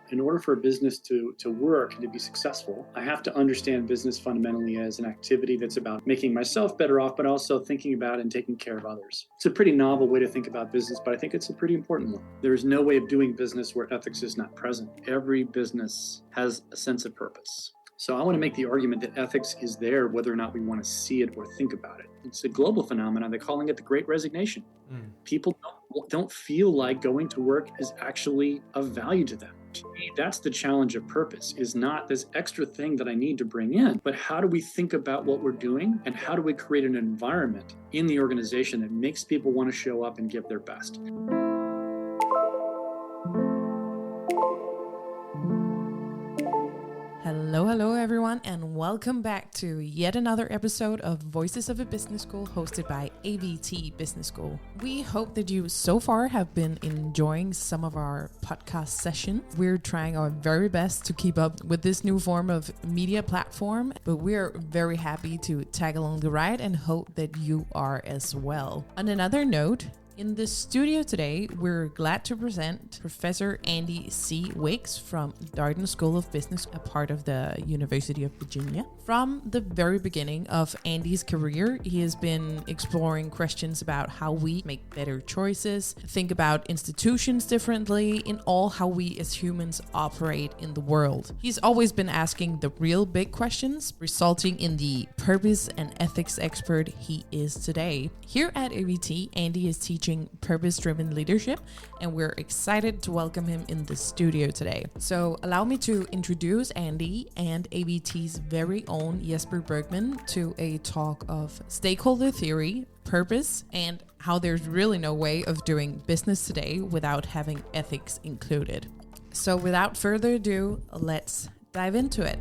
in order for a business to work and to be successful, I have to understand business fundamentally as an activity that's about making myself better off, but also thinking about and taking care of others. It's a pretty novel way to think about business, but I think it's a pretty important one. There is no way of doing business where ethics is not present. Every business has a sense of purpose. So I want to make the argument that ethics is there whether or not we want to see it or think about it. It's a global phenomenon. They're calling it the Great Resignation. People don't feel like going to work is actually of value to them. To me, that's the challenge of purpose, is not this extra thing that I need to bring in, but how do we think about what we're doing and how do we create an environment in the organization that makes people want to show up and give their best? Hello everyone, and welcome back to yet another episode of Voices of a Business School hosted by ABT Business School. We hope that you so far have been enjoying some of our podcast sessions. We're trying our very best to keep up with this new form of media platform, but we're very happy to tag along the ride and hope that you are as well. On another note, in the studio today, we're glad to present Professor Andy C. Wicks from Darden School of Business, a part of the University of Virginia. From the very beginning of Andy's career, he has been exploring questions about how we make better choices, think about institutions differently, in all how we as humans operate in the world. He's always been asking the real big questions, resulting in the purpose and ethics expert he is today. Here at ABT, Andy is teaching purpose-driven leadership, and we're excited to welcome him in the studio today. So allow me to introduce Andy and ABT's very own Jesper Bergman to a talk of stakeholder theory, purpose, and how there's really no way of doing business today without having ethics included. So without further ado, let's dive into it.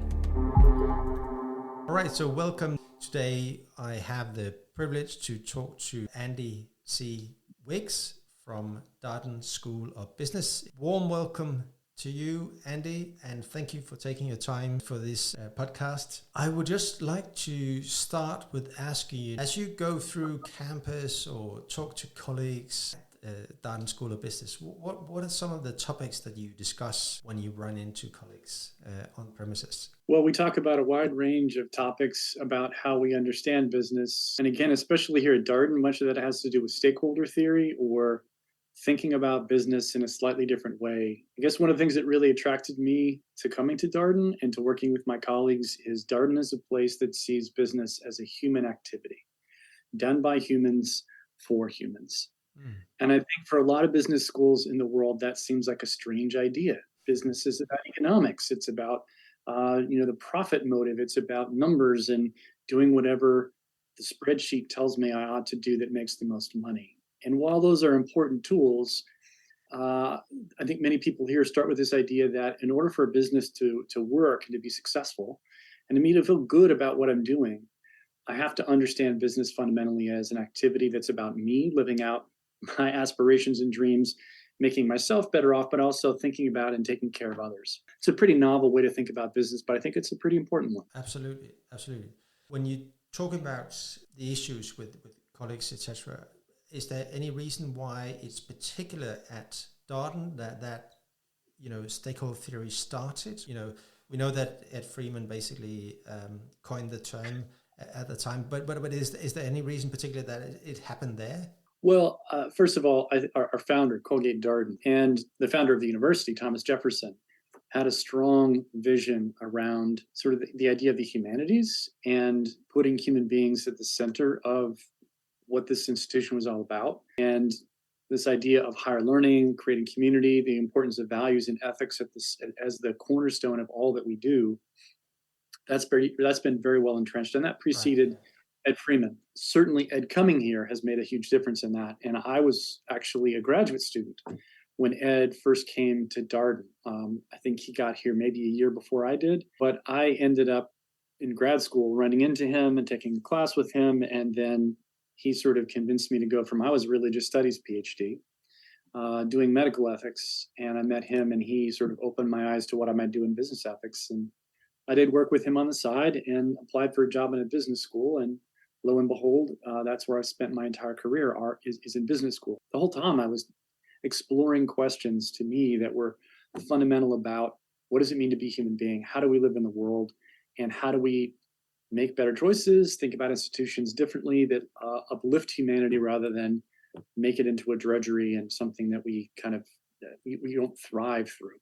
All right, so welcome. Today I have the privilege to talk to Andy C. Wicks from Darden School of Business. Warm welcome to you, Andy, and thank you for taking your time for this podcast. I would just like to start with asking you, as you go through campus or talk to colleagues at Darden School of Business, what are some of the topics that you discuss when you run into colleagues on premises? Well, we talk about a wide range of topics about how we understand business. And again, especially here at Darden, much of that has to do with stakeholder theory or thinking about business in a slightly different way. I guess one of the things that really attracted me to coming to Darden and to working with my colleagues is Darden is a place that sees business as a human activity, done by humans for humans. And I think for a lot of business schools in the world, that seems like a strange idea. Business is about economics. It's about the profit motive. It's about numbers and doing whatever the spreadsheet tells me I ought to do that makes the most money. And while those are important tools, I think many people here start with this idea that in order for a business to work and to be successful, and to me to feel good about what I'm doing, I have to understand business fundamentally as an activity that's about me living out my aspirations and dreams, making myself better off, but also thinking about and taking care of others. It's a pretty novel way to think about business, but I think it's a pretty important one. Absolutely. When you talk about the issues with colleagues, etc., is there any reason why it's particular at Darden that stakeholder theory started? We know that Ed Freeman basically coined the term at the time, but is there any reason particular that it happened there? Well, first of all, our founder, Colgate Darden, and the founder of the university, Thomas Jefferson, had a strong vision around sort of the idea of the humanities and putting human beings at the center of what this institution was all about. And this idea of higher learning, creating community, the importance of values and ethics as the cornerstone of all that we do, that's been very well entrenched. And that preceded Ed Freeman. Certainly Ed coming here has made a huge difference in that. And I was actually a graduate student when Ed first came to Darden. I think he got here maybe a year before I did, but I ended up in grad school running into him and taking a class with him. And then he sort of convinced me to go from, I was a religious studies PhD, doing medical ethics. And I met him and he sort of opened my eyes to what I might do in business ethics. And I did work with him on the side and applied for a job in a business school. And lo and behold, that's where I've spent my entire career is in business school. The whole time I was exploring questions to me that were fundamental about what does it mean to be a human being? How do we live in the world? And how do we make better choices, think about institutions differently that uplift humanity rather than make it into a drudgery and something that we kind of we don't thrive through.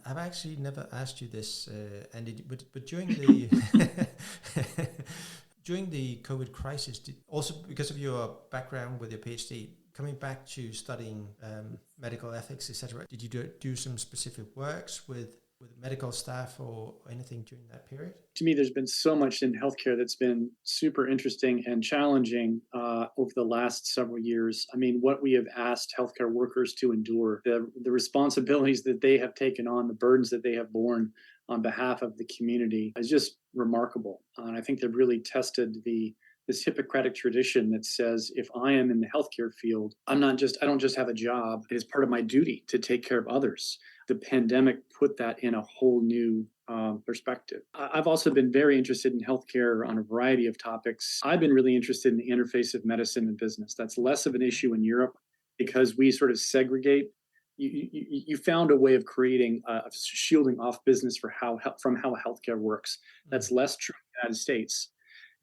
I've actually never asked you this, Andy, but during the during the COVID crisis, also because of your background with your PhD, coming back to studying medical ethics, etc., did you do some specific works with medical staff or anything during that period? To me, there's been so much in healthcare that's been super interesting and challenging over the last several years. I mean, what we have asked healthcare workers to endure, the responsibilities that they have taken on, the burdens that they have borne on behalf of the community is just remarkable. And I think they've really tested this Hippocratic tradition that says if I am in the healthcare field, I don't just have a job. It is part of my duty to take care of others. The pandemic put that in a whole new perspective. I've also been very interested in healthcare on a variety of topics. I've been really interested in the interface of medicine and business. That's less of an issue in Europe because we sort of segregate. You found a way of creating shielding off business from how healthcare works. That's less true in the United States.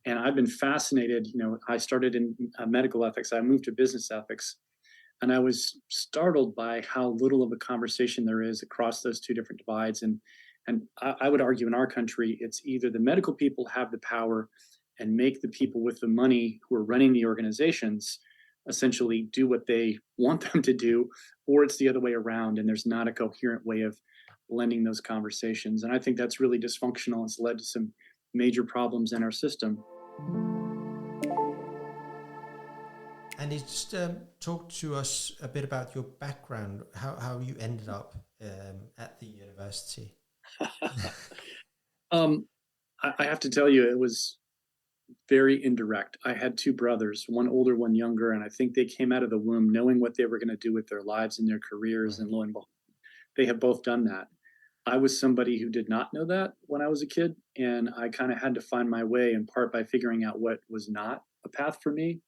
And I've been fascinated. I started in medical ethics. I moved to business ethics. And I was startled by how little of a conversation there is across those two different divides. And I would argue in our country, it's either the medical people have the power and make the people with the money who are running the organizations essentially do what they want them to do, or it's the other way around. And there's not a coherent way of blending those conversations. And I think that's really dysfunctional. It's led to some major problems in our system. And just talk to us a bit about your background, how you ended up at the university. I have to tell you, it was very indirect. I had two brothers, one older, one younger, and I think they came out of the womb knowing what they were going to do with their lives and their careers. And lo and behold, they have both done that. I was somebody who did not know that when I was a kid, and I kind of had to find my way in part by figuring out what was not a path for me.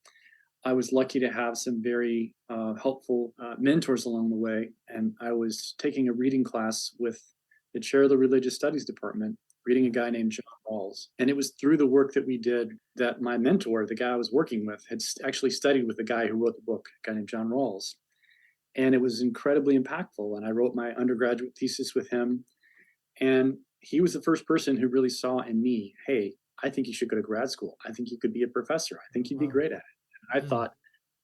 I was lucky to have some very helpful mentors along the way. And I was taking a reading class with the chair of the religious studies department, reading a guy named John Rawls. And it was through the work that we did that my mentor, the guy I was working with, had actually studied with the guy who wrote the book, a guy named John Rawls. And it was incredibly impactful. And I wrote my undergraduate thesis with him. And he was the first person who really saw in me, hey, I think you should go to grad school. I think you could be a professor. I think you'd be great at it. I thought,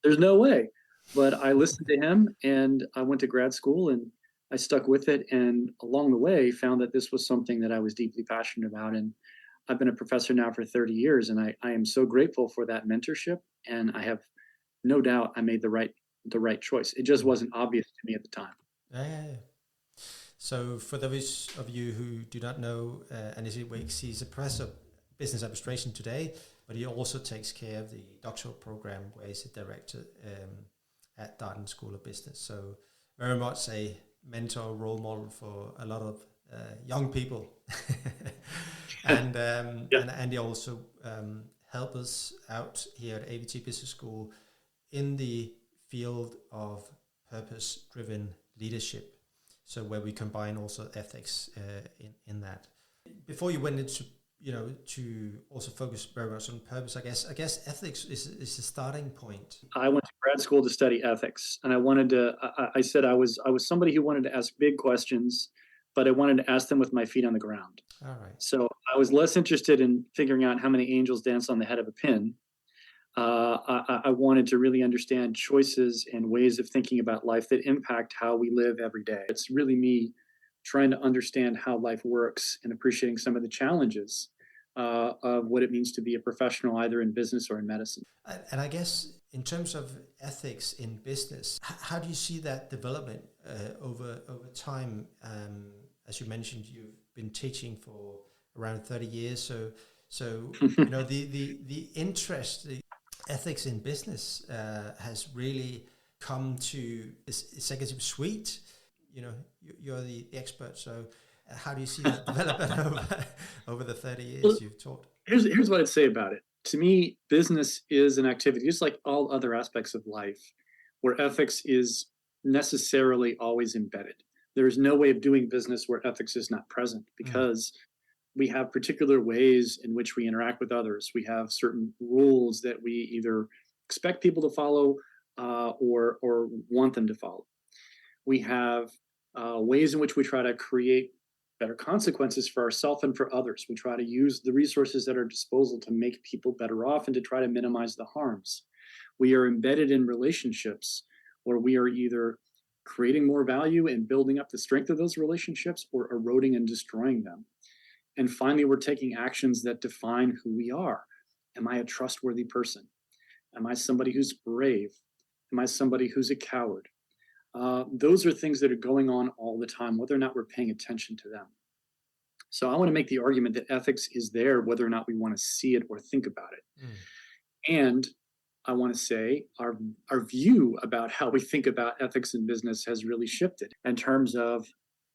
there's no way. But I listened to him and I went to grad school and I stuck with it. And along the way, found that this was something that I was deeply passionate about. And I've been a professor now for 30 years. And I am so grateful for that mentorship. And I have no doubt I made the right choice. It just wasn't obvious to me at the time. Yeah. So for those of you who do not know, Andy Wicks, he's a professor of business administration today, but he also takes care of the doctoral program where he's a director at Darden School of Business. So very much a mentor, role model for a lot of young people. And Andy also helped us out here at AVT Business School in the field of purpose-driven leadership. So where we combine also ethics in that. Before you went into to also focus very much on purpose, I guess ethics is the starting point. I went to grad school to study ethics, and I wanted to. I said I was somebody who wanted to ask big questions, but I wanted to ask them with my feet on the ground. All right. So I was less interested in figuring out how many angels dance on the head of a pin. I wanted to really understand choices and ways of thinking about life that impact how we live every day. It's really me trying to understand how life works and appreciating some of the challenges of what it means to be a professional, either in business or in medicine. And I guess in terms of ethics in business, how do you see that development over time? As you mentioned, you've been teaching for around 30 years. So the interest, the ethics in business has really come to executive suite. You're the expert, so how do you see that development over the 30 years you've taught? Here's what I'd say about it. To me, business is an activity, just like all other aspects of life, where ethics is necessarily always embedded. there's no way of doing business where ethics is not present, because we have particular ways in which we interact with others. We have certain rules that we either expect people to follow or want them to follow. We have ways in which we try to create better consequences for ourselves and for others. We try to use the resources at our disposal to make people better off and to try to minimize the harms. We are embedded in relationships where we are either creating more value and building up the strength of those relationships or eroding and destroying them. And finally, we're taking actions that define who we are. Am I a trustworthy person? Am I somebody who's brave? Am I somebody who's a coward? Those are things that are going on all the time, whether or not we're paying attention to them. So I want to make the argument that ethics is there, whether or not we want to see it or think about it. And I want to say our view about how we think about ethics in business has really shifted in terms of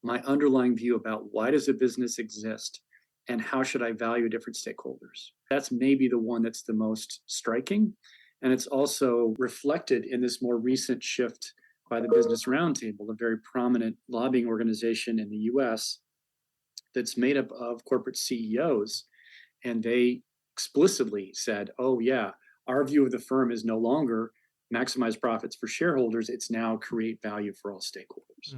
my underlying view about why does a business exist and how should I value different stakeholders. That's maybe the one that's the most striking. And it's also reflected in this more recent shift by the Business Roundtable, a very prominent lobbying organization in the US that's made up of corporate CEOs. And they explicitly said, oh, yeah, our view of the firm is no longer maximize profits for shareholders. It's now create value for all stakeholders.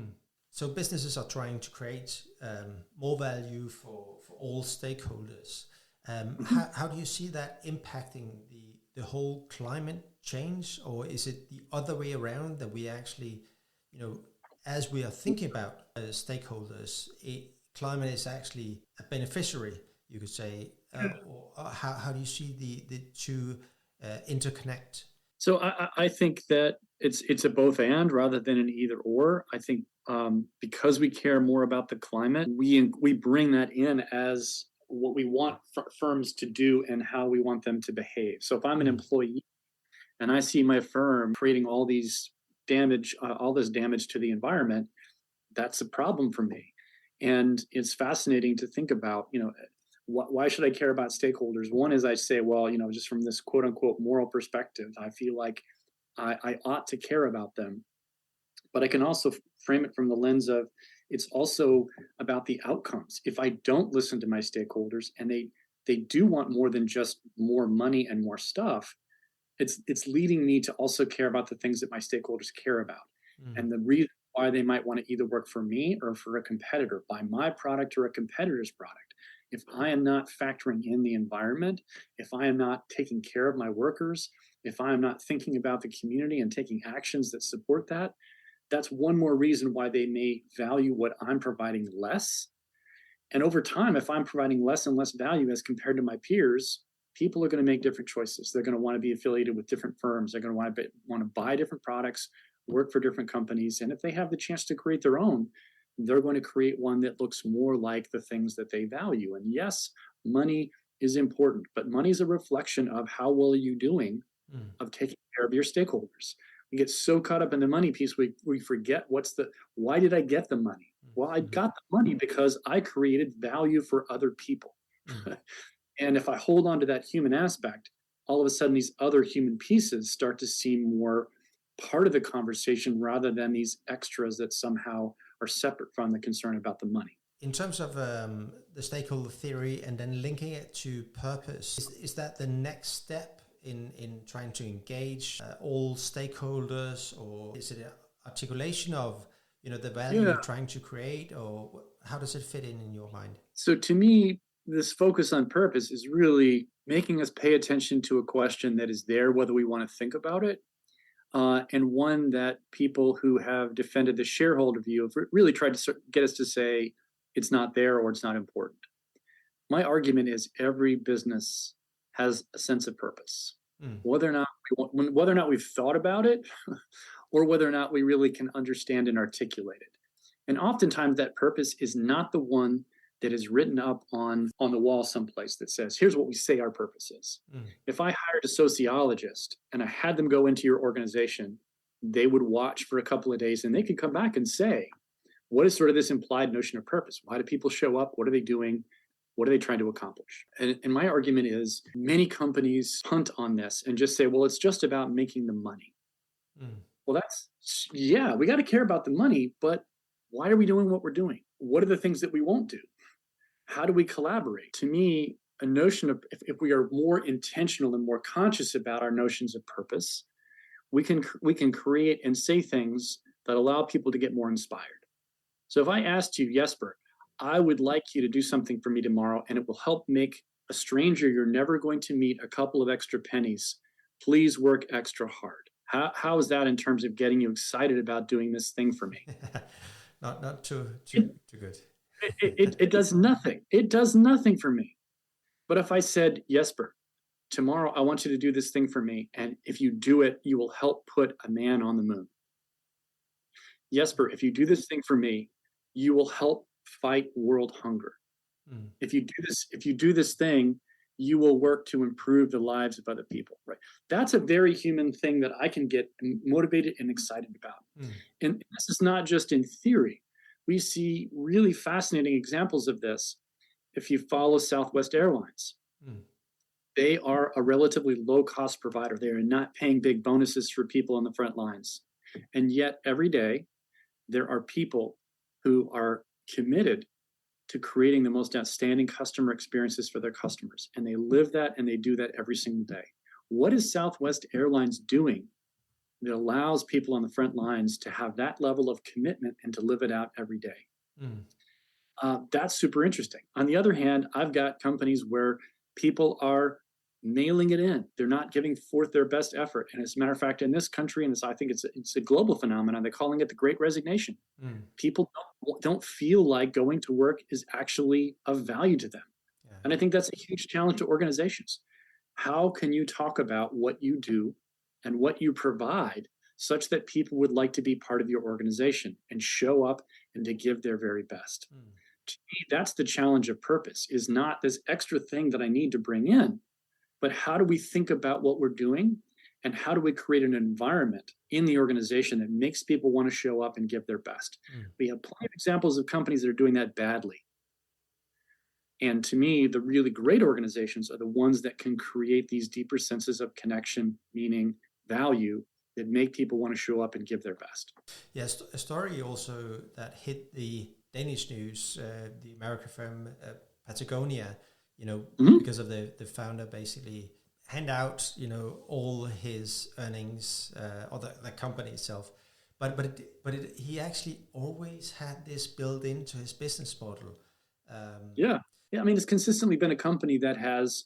So businesses are trying to create more value for all stakeholders. How do you see that impacting the whole climate change, or is it the other way around, that we actually, as we are thinking about stakeholders, climate is actually a beneficiary, you could say, or how do you see the two interconnect? So I think that it's a both and rather than an either or. I think because we care more about the climate, we bring that in as what we want firms to do and how we want them to behave. So if I'm an employee and I see my firm creating all this damage to the environment, that's a problem for me. And it's fascinating to think about, why should I care about stakeholders? One is I say, well, just from this quote unquote moral perspective, I feel like I ought to care about them. But I can also frame it from the lens of it's also about the outcomes. If I don't listen to my stakeholders and they do want more than just more money and more stuff, it's leading me to also care about the things that my stakeholders care about. And the reason why they might want to either work for me or for a competitor, buy my product or a competitor's product. If I am not factoring in the environment, if I am not taking care of my workers, if I am not thinking about the community and taking actions that support that, that's one more reason why they may value what I'm providing less. And over time, if I'm providing less and less value as compared to my peers, people are going to make different choices. They're going to want to be affiliated with different firms. They're going to want to buy different products, work for different companies. And if they have the chance to create their own, they're going to create one that looks more like the things that they value. And yes, money is important, but money is a reflection of how well are you doing of taking care of your stakeholders. We get so caught up in the money piece, we forget why did I get the money? Well, I got the money because I created value for other people. And if I hold on to that human aspect, all of a sudden these other human pieces start to seem more part of the conversation rather than these extras that somehow are separate from the concern about the money. In terms of the stakeholder theory and then linking it to purpose, is that the next step in trying to engage all stakeholders, or is it an articulation of the value you're trying to create, or how does it fit in your mind? So to me, this focus on purpose is really making us pay attention to a question that is there, whether we want to think about it, and one that people who have defended the shareholder view have really tried to get us to say it's not there or it's not important. My argument is every business has a sense of purpose, whether or not we've thought about it, or whether or not we really can understand and articulate it. And oftentimes that purpose is not the one that is written up on the wall someplace that says, here's what we say our purpose is. If I hired a sociologist and I had them go into your organization, they would watch for a couple of days and they could come back and say, what is sort of this implied notion of purpose? Why do people show up? What are they doing? What are they trying to accomplish? And my argument is many companies punt on this and just say, well, it's just about making the money. Well, we got to care about the money, but Why are we doing what we're doing? What are the things that we won't do? How do we collaborate? To me, a notion of if we are more intentional and more conscious about our notions of purpose, we can create and say things that allow people to get more inspired. So if I asked you, Jesper, I would like you to do something for me tomorrow, and it will help make a stranger you're never going to meet a couple of extra pennies. Please work extra hard. How is that in terms of getting you excited about doing this thing for me? Not too It, good. it does nothing. It does nothing for me. But if I said, Jesper, tomorrow I want you to do this thing for me, and if you do it, you will help put a man on the moon. Jesper, if you do this thing for me, you will help fight world hunger. If you do this thing, you will work to improve the lives of other people, right? That's a very human thing that I can get motivated and excited about. And this is not just in theory. We see really fascinating examples of this if you follow Southwest Airlines. They are a relatively low-cost provider. They are not paying big bonuses for people on the front lines. And yet every day, there are people who are committed to creating the most outstanding customer experiences for their customers. And they live that and they do that every single day. What is Southwest Airlines doing that allows people on the front lines to have that level of commitment and to live it out every day? That's super interesting. On the other hand, I've got companies where people are mailing it in. They're not giving forth their best effort. And as a matter of fact, in this country, and I think it's a global phenomenon, they're calling it the Great Resignation. People don't feel like going to work is actually of value to them. Yeah. And I think that's a huge challenge to organizations. How can you talk about what you do and what you provide such that people would like to be part of your organization and show up and to give their very best? To me, that's the challenge of purpose, is not this extra thing that I need to bring in, but how do we think about what we're doing and how do we create an environment in the organization that makes people want to show up and give their best? We have plenty of examples of companies that are doing that badly. And to me, the really great organizations are the ones that can create these deeper senses of connection, meaning, value, that make people want to show up and give their best. Yes, a story also that hit the Danish news, the American firm Patagonia, because of the founder basically hand out, all his earnings or the company itself. But he actually always had this built into his business model. Yeah. I mean, it's consistently been a company that has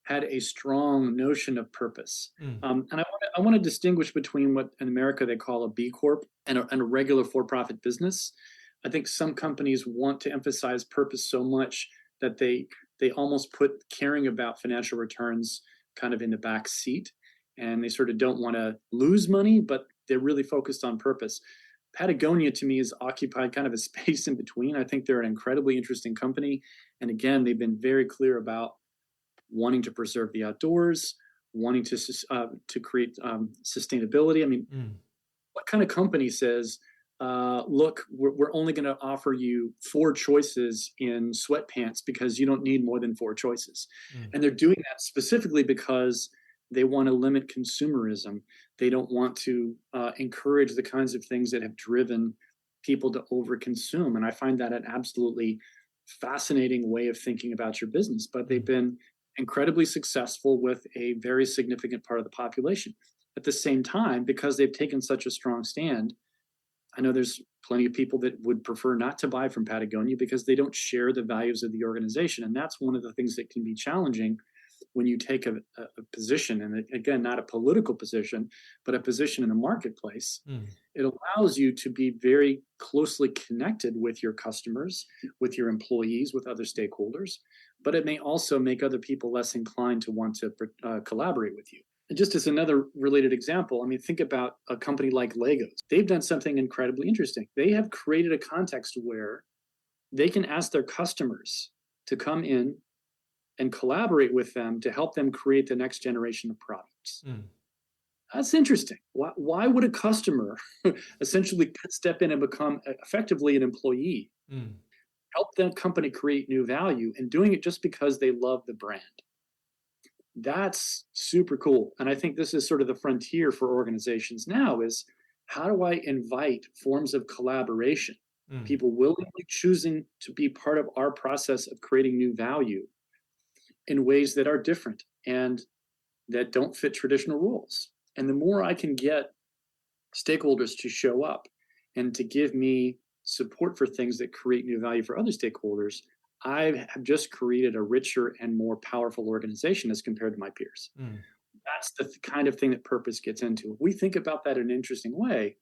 had a strong notion of purpose. And I want to distinguish between what in America they call a B Corp and a regular for-profit business. I think some companies want to emphasize purpose so much that they almost put caring about financial returns kind of in the back seat, and they sort of don't want to lose money, but they're really focused on purpose. Patagonia, to me, has occupied kind of a space in between. I think they're an incredibly interesting company. And again, they've been very clear about wanting to preserve the outdoors, wanting to create sustainability. I mean, what kind of company says, look, we're only going to offer you 4 choices in sweatpants because you don't need more than 4 choices. And they're doing that specifically because they want to limit consumerism. They don't want to encourage the kinds of things that have driven people to overconsume. And I find that an absolutely fascinating way of thinking about your business. But they've been incredibly successful with a very significant part of the population. At the same time, because they've taken such a strong stand, I know there's plenty of people that would prefer not to buy from Patagonia because they don't share the values of the organization. And that's one of the things that can be challenging when you take a position, and again, not a political position, but a position in the marketplace. It allows you to be very closely connected with your customers, with your employees, with other stakeholders, but it may also make other people less inclined to want to collaborate with you. And just as another related example, I mean, think about a company like Legos. They've done something incredibly interesting. They have created a context where they can ask their customers to come in and collaborate with them to help them create the next generation of products. That's interesting. Why would a customer essentially step in and become effectively an employee, help that company create new value, and doing it just because they love the brand? That's super cool. And I think this is sort of the frontier for organizations now, is how do I invite forms of collaboration people willingly choosing to be part of our process of creating new value in ways that are different and that don't fit traditional rules. And the more I can get stakeholders to show up and to give me support for things that create new value for other stakeholders, I have just created a richer and more powerful organization as compared to my peers. That's the kind of thing that purpose gets into. If we think about that in an interesting way,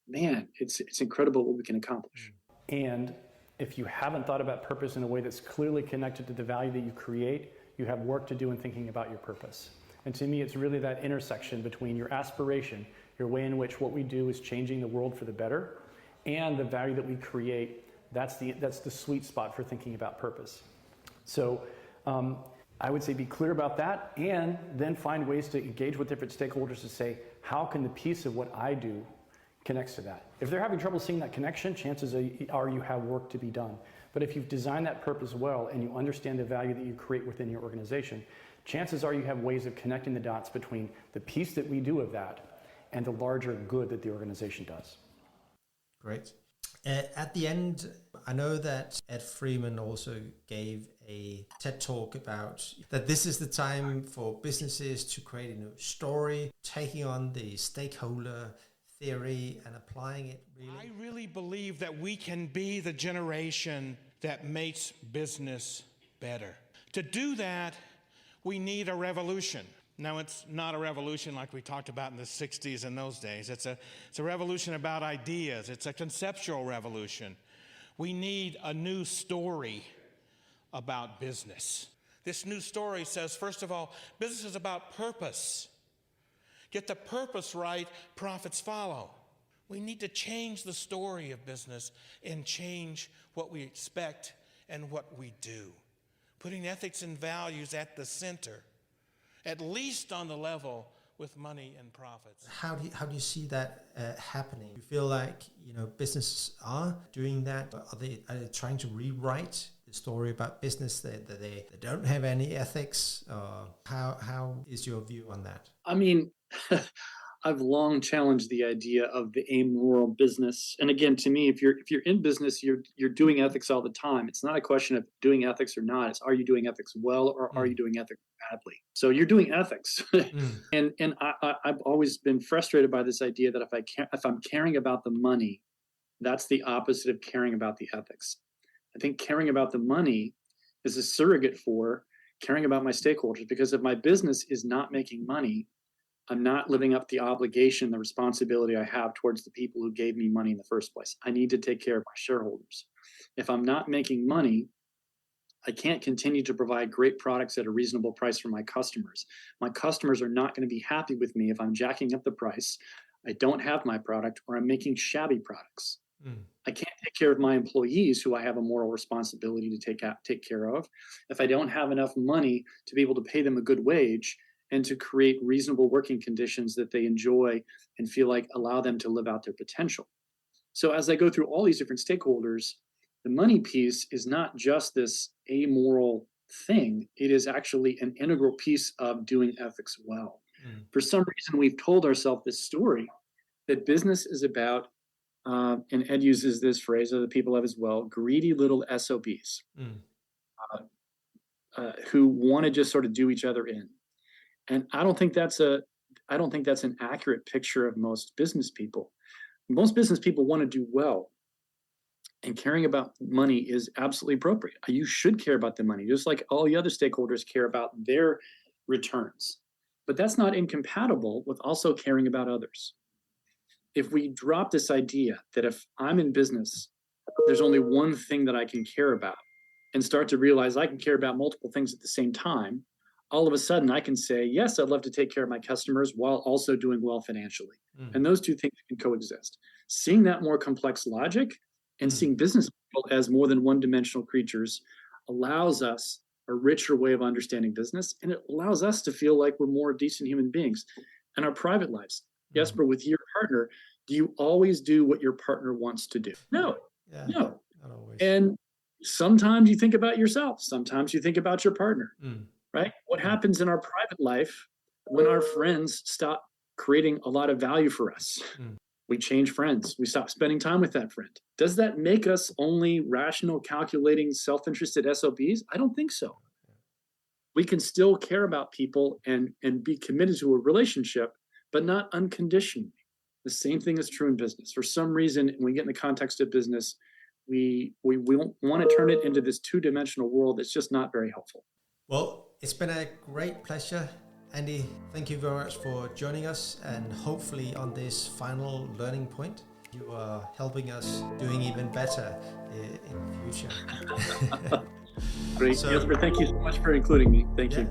man, it's incredible what we can accomplish. And if you haven't thought about purpose in a way that's clearly connected to the value that you create, you have work to do in thinking about your purpose. And to me, it's really that intersection between your aspiration, your way in which what we do is changing the world for the better, and the value that we create. That's the sweet spot for thinking about purpose. So I would say be clear about that, and then find ways to engage with different stakeholders to say, how can the piece of what I do connects to that? If they're having trouble seeing that connection, chances are you have work to be done. But if you've designed that purpose well and you understand the value that you create within your organization, chances are you have ways of connecting the dots between the piece that we do of that and the larger good that the organization does. Great. At the end, I know that Ed Freeman also gave a TED talk about that this is the time for businesses to create a new story, taking on the stakeholder theory and applying it really. I really believe that we can be the generation that makes business better. To do that, we need a revolution. Now, it's not a revolution like we talked about in the 60s and those days. It's a revolution about ideas. It's a conceptual revolution. We need a new story about business. This new story says, first of all, business is about purpose. Get the purpose right, profits follow. We need to change the story of business and change what we expect and what we do. Putting ethics and values at the center, at least on the level with money and profits. How do you see that happening? You feel like businesses are doing that? Are they trying to rewrite the story about business that they don't have any ethics? How is your view on that? I mean, I've long challenged the idea of the amoral business. And again, to me, if you're in business, you're doing ethics all the time. It's not a question of doing ethics or not. It's, are you doing ethics well, or are you doing ethics badly? So you're doing ethics. And I've always been frustrated by this idea that if I'm caring about the money, that's the opposite of caring about the ethics. I think caring about the money is a surrogate for caring about my stakeholders, because if my business is not making money, I'm not living up to the obligation, the responsibility I have towards the people who gave me money in the first place. I need to take care of my shareholders. If I'm not making money, I can't continue to provide great products at a reasonable price for my customers. My customers are not going to be happy with me if I'm jacking up the price, I don't have my product, or I'm making shabby products. I can't take care of my employees, who I have a moral responsibility to take care of, if I don't have enough money to be able to pay them a good wage and to create reasonable working conditions that they enjoy and feel like allow them to live out their potential. So as I go through all these different stakeholders, the money piece is not just this amoral thing. It is actually an integral piece of doing ethics well. For some reason, we've told ourselves this story that business is about, and Ed uses this phrase, other people have as well, greedy little SOBs who want to just sort of do each other in. And I don't think that's an accurate picture of most business people. Most business people want to do well, and caring about money is absolutely appropriate. You should care about the money, just like all the other stakeholders care about their returns. But that's not incompatible with also caring about others. If we drop this idea that if I'm in business, there's only one thing that I can care about, and start to realize I can care about multiple things at the same time, all of a sudden I can say, yes, I'd love to take care of my customers while also doing well financially. And those two things can coexist. Seeing that more complex logic and seeing business people as more than one-dimensional creatures allows us a richer way of understanding business, and it allows us to feel like we're more decent human beings in our private lives. Jesper, with your partner, do you always do what your partner wants to do? No. Not always. And sometimes you think about yourself. Sometimes you think about your partner. Right? What happens in our private life when our friends stop creating a lot of value for us? We change friends. We stop spending time with that friend. Does that make us only rational, calculating, self-interested SOBs? I don't think so. We can still care about people and be committed to a relationship, but not unconditionally. The same thing is true in business. For some reason, when we get in the context of business, we want to turn it into this two-dimensional world that's just not very helpful. Well, it's been a great pleasure, Andy. Thank you very much for joining us, and hopefully on this final learning point, you are helping us doing even better in the future. Great. Jesper, thank you so much for including me. Thank you.